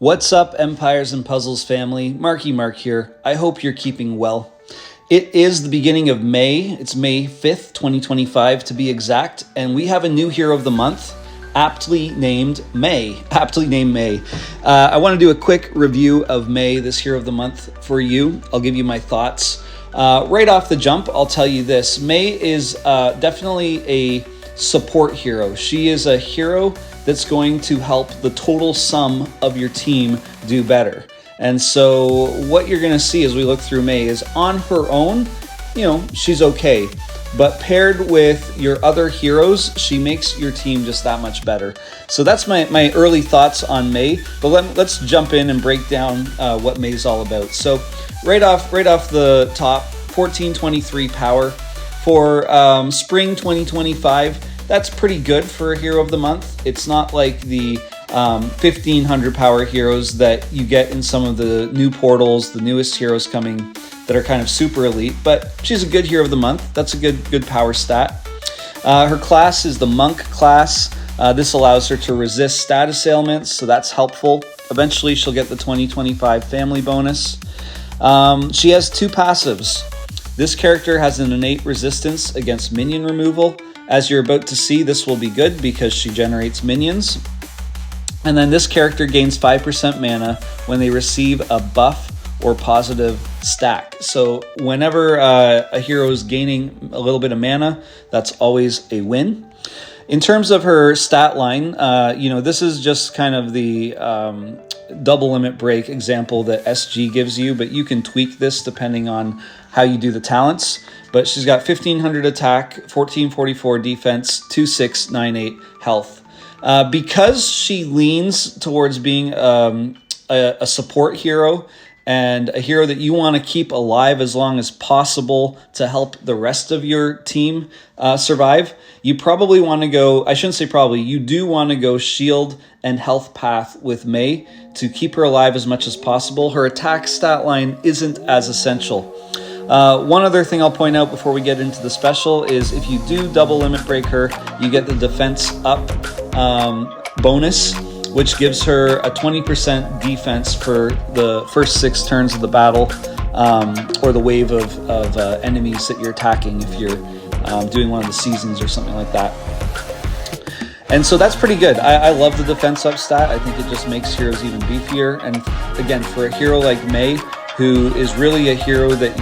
What's up, Empires and Puzzles family? Marky Mark here. I hope you're keeping well. It is the beginning of May. It's May 5th, 2025 to be exact, and we have a new hero of the month, aptly named May. I want to do a quick review of May, this hero of the month, for you. I'll give you my thoughts. Right off the jump, I'll tell you this. May is definitely a support hero. She is a hero that's going to help the total sum of your team do better. And so what you're going to see as we look through May is on her own, she's okay. But paired with your other heroes, she makes your team just that much better. So that's my early thoughts on May. But let's jump in and break down what May's all about. So right off the top, 1423 power. For spring 2025, that's pretty good for a hero of the month. It's not like the 1500 power heroes that you get in some of the new portals, the newest heroes coming that are kind of super elite, but she's a good hero of the month. That's a good power stat. Her class is the monk class. This allows her to resist status ailments, so that's helpful. Eventually she'll get the 2025 family bonus. She has two passives. This character has an innate resistance against minion removal. As you're about to see, this will be good because she generates minions. And then this character gains 5% mana when they receive a buff or positive stack. So whenever a hero is gaining a little bit of mana, that's always a win. In terms of her stat line, this is just kind of the double limit break example that SG gives you, but you can tweak this depending on how you do the talents. But she's got 1500 attack, 1444 defense, 2698 health. Because she leans towards being a support hero and a hero that you want to keep alive as long as possible to help the rest of your team survive, you probably want to go, I shouldn't say probably, you do want to go shield and health path with May to keep her alive as much as possible. Her attack stat line isn't as essential. One other thing I'll point out before we get into the special is if you do double limit break her, you get the defense up bonus, which gives her a 20% defense for the first 6 turns of the battle, or the wave of enemies that you're attacking if you're doing one of the seasons or something like that. And so that's pretty good. I love the defense up stat. I think it just makes heroes even beefier. And again, for a hero like May, who is really a hero that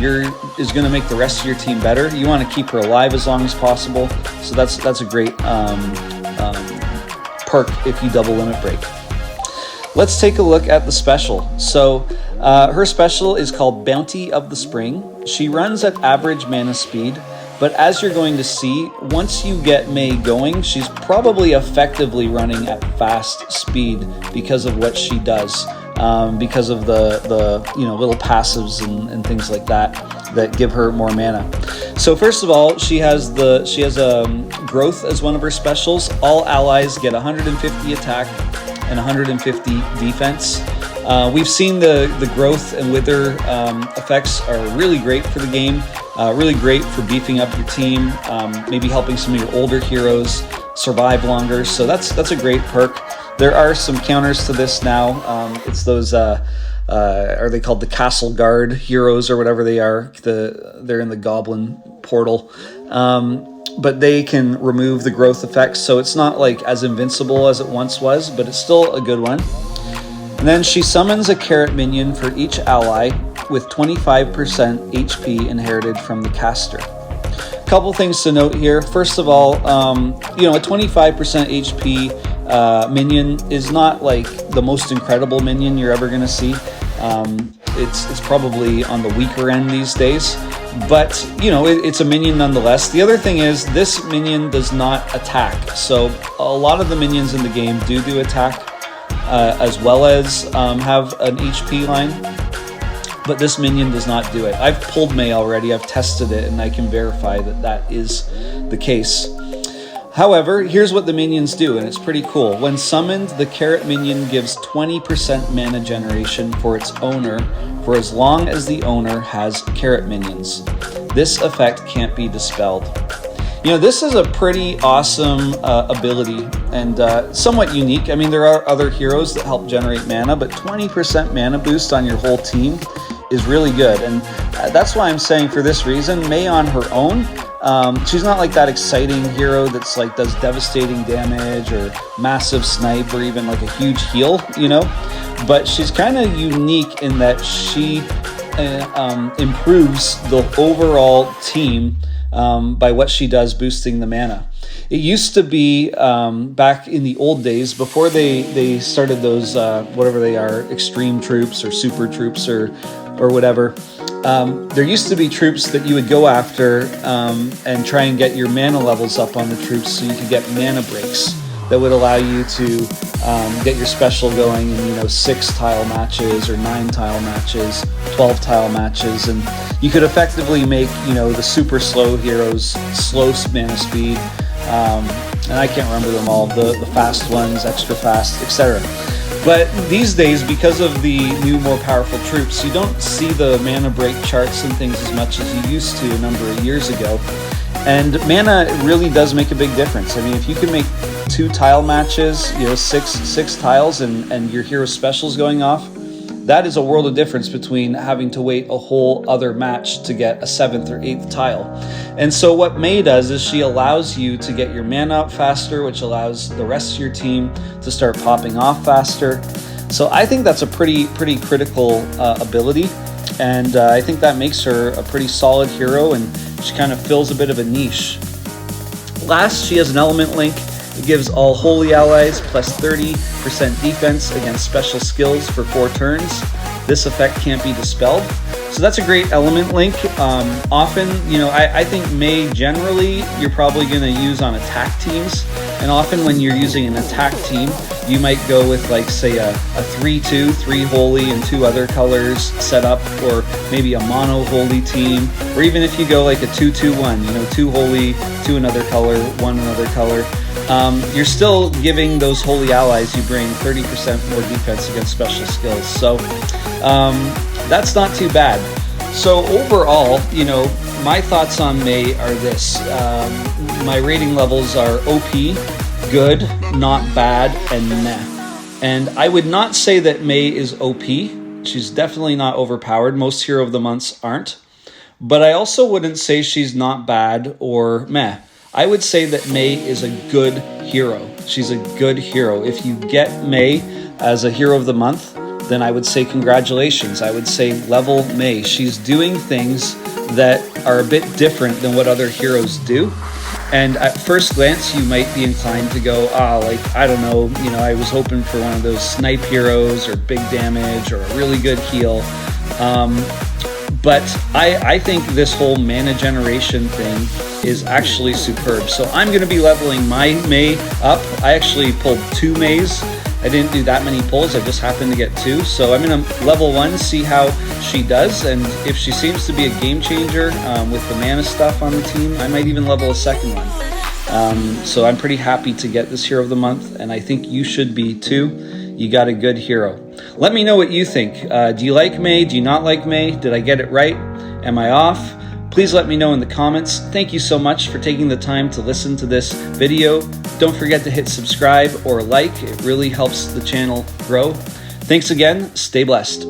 is going to make the rest of your team better, you want to keep her alive as long as possible. So that's a great perk if you double limit break. Let's take a look at the special. So her special is called Bounty of the Spring. She runs at average mana speed, but as you're going to see, once you get May going, she's probably effectively running at fast speed because of what she does. Because of the little passives and things like that give her more mana. So first of all, she has growth as one of her specials. All allies get 150 attack and 150 defense. We've seen the growth and wither effects are really great for the game. Really great for beefing up your team, maybe helping some of your older heroes survive longer. So that's a great perk. There are some counters to this now. It's those, are they called the Castle Guard heroes or whatever they are? They're in the Goblin portal. But they can remove the growth effects, so it's not like as invincible as it once was, but it's still a good one. And then she summons a carrot minion for each ally with 25% HP inherited from the caster. Couple things to note here. First of all, a 25% HP minion is not like the most incredible minion you're ever going to see. It's probably on the weaker end these days, but it's a minion nonetheless. The other thing is this minion does not attack, so a lot of the minions in the game do attack as well as have an HP line, but this minion does not do it. I've pulled May already, I've tested it, and I can verify that is the case. However, here's what the minions do, and it's pretty cool. When summoned, the carrot minion gives 20% mana generation for its owner for as long as the owner has carrot minions. This effect can't be dispelled. This is a pretty awesome ability and somewhat unique. I mean, there are other heroes that help generate mana, but 20% mana boost on your whole team is really good. And that's why I'm saying, for this reason, Mei on her own, she's not like that exciting hero that's like does devastating damage or massive snipe or even like a huge heal, you know, but she's kind of unique in that she improves the overall team by what she does boosting the mana. It used to be back in the old days, before they started those whatever they are, extreme troops or super troops or whatever, there used to be troops that you would go after and try and get your mana levels up on the troops so you could get mana breaks that would allow you to get your special going in, you know, 6-tile matches or 9-tile matches, 12-tile matches, and you could effectively make, you know, the super slow heroes slow mana speed, and I can't remember them all, the fast ones, extra fast, etc. But these days, because of the new, more powerful troops, you don't see the mana break charts and things as much as you used to a number of years ago. And mana really does make a big difference. I mean, if you can make 2-tile matches, you know, six tiles, and your hero specials going off, that is a world of difference between having to wait a whole other match to get a 7th or 8th tile. And so what Mei does is she allows you to get your mana up faster, which allows the rest of your team to start popping off faster. So I think that's a pretty critical ability, and I think that makes her a pretty solid hero, and she kind of fills a bit of a niche. Last, she has an element link. It gives all holy allies plus 30% defense against special skills for 4 turns. This effect can't be dispelled. So that's a great element link. Often, you know, I think Mei generally you're probably going to use on attack teams. And often when you're using an attack team, you might go with, like, say a 3-2, 3 holy and 2 other colors setup, or maybe a mono holy team, or even if you go like a 2-2-1, you know, 2 holy, 2 another color, 1 another color. You're still giving those holy allies you bring 30% more defense against special skills. So that's not too bad. So overall, you know, my thoughts on Mei are this. My rating levels are OP, good, not bad, and meh. And I would not say that Mei is OP. She's definitely not overpowered. Most Hero of the Months aren't. But I also wouldn't say she's not bad or meh. I would say that Mei is a good hero. She's a good hero. If you get Mei as a Hero of the Month, then I would say congratulations. I would say level Mei. She's doing things that are a bit different than what other heroes do. And at first glance, you might be inclined to go, like, I don't know, you know, I was hoping for one of those snipe heroes or big damage or a really good heal. But I think this whole mana generation thing is actually superb. So I'm going to be leveling my Mei up. I actually pulled 2 Meis. I didn't do that many pulls. I just happened to get 2. So I'm going to level 1, see how she does. And if she seems to be a game changer with the mana stuff on the team, I might even level a second one. So I'm pretty happy to get this Hero of the Month, and I think you should be too. You got a good hero. Let me know what you think. Do you like Mei? Do you not like Mei? Did I get it right? Am I off? Please let me know in the comments. Thank you so much for taking the time to listen to this video. Don't forget to hit subscribe or like. It really helps the channel grow. Thanks again. Stay blessed.